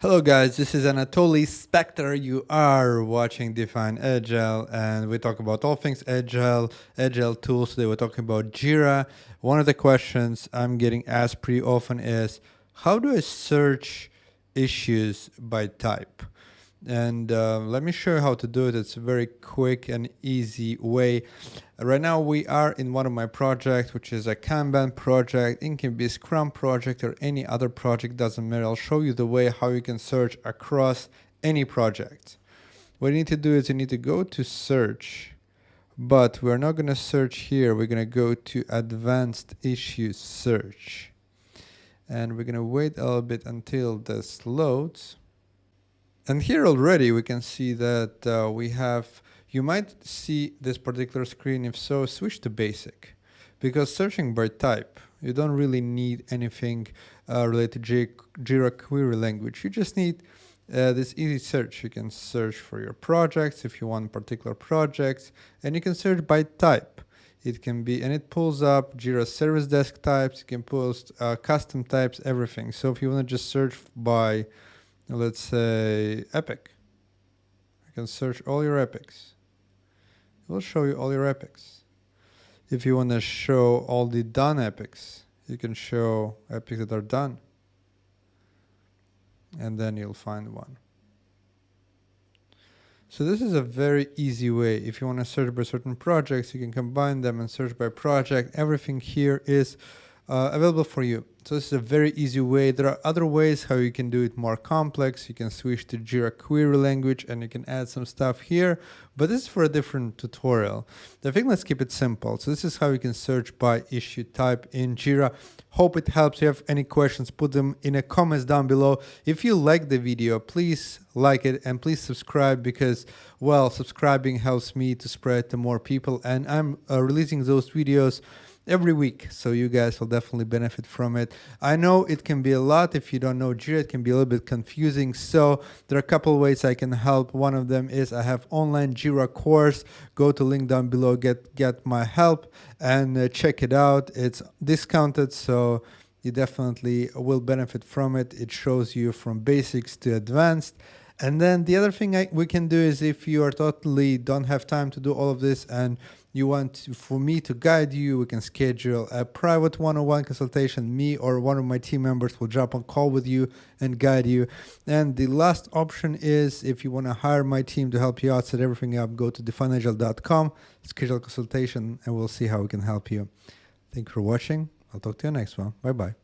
Hello guys, this is Anatoly Spectre. You are watching Define Agile and we talk about all things Agile tools. Today we're talking about JIRA. One of the questions I'm getting asked pretty often is, how do I search issues by type? And let me show you how to do it. It's a very quick and easy way. Right now we are in one of my projects, which is a Kanban project. It can be a Scrum project or any other project, doesn't matter. I'll show you the way how you can search across any project. What you need to do is you need to go to search, but we're not going to search here. We're going to go to advanced issues search. And we're going to wait a little bit until this loads. And here already we can see that we have, you might see this particular screen. If so, switch to basic, because searching by type, you don't really need anything related to JIRA query language. You just need this easy search. You can search for your projects if you want particular projects, and you can search by type. It can be, and it pulls up JIRA service desk types. You can post custom types, everything. So if you want to just search by, let's say, epic, you can search all your epics. It will show you all your epics. If you want to show all the done epics, you can show epics that are done. And then you'll find one. So this is a very easy way. If you want to search by certain projects, you can combine them and search by project. Everything here is available for you. So this is a very easy way. There are other ways how you can do it more complex. You can switch to JIRA query language and you can add some stuff here, but this is for a different tutorial. I think let's keep it simple. So this is how you can search by issue type in JIRA. Hope it helps. If you have any questions, put them in the comments down below. If you like the video, please like it and please subscribe, because, well, subscribing helps me to spread to more people, and I'm releasing those videos every week, so you guys will definitely benefit from it. I know it can be a lot. If you don't know JIRA, it can be a little bit confusing, so there are a couple ways I can help. One of them is I have online JIRA course. Go to link down below, get my help, and check it out. It's discounted, so you definitely will benefit from it. It shows you from basics to advanced. And then the other thing we can do is, if you are totally don't have time to do all of this and you want for me to guide you, we can schedule a private one-on-one consultation. Me or one of my team members will jump on call with you and guide you. And the last option is, if you want to hire my team to help you out, set everything up, go to defineagile.com, schedule a consultation, and we'll see how we can help you. Thank you for watching. I'll talk to you next one. Bye-bye.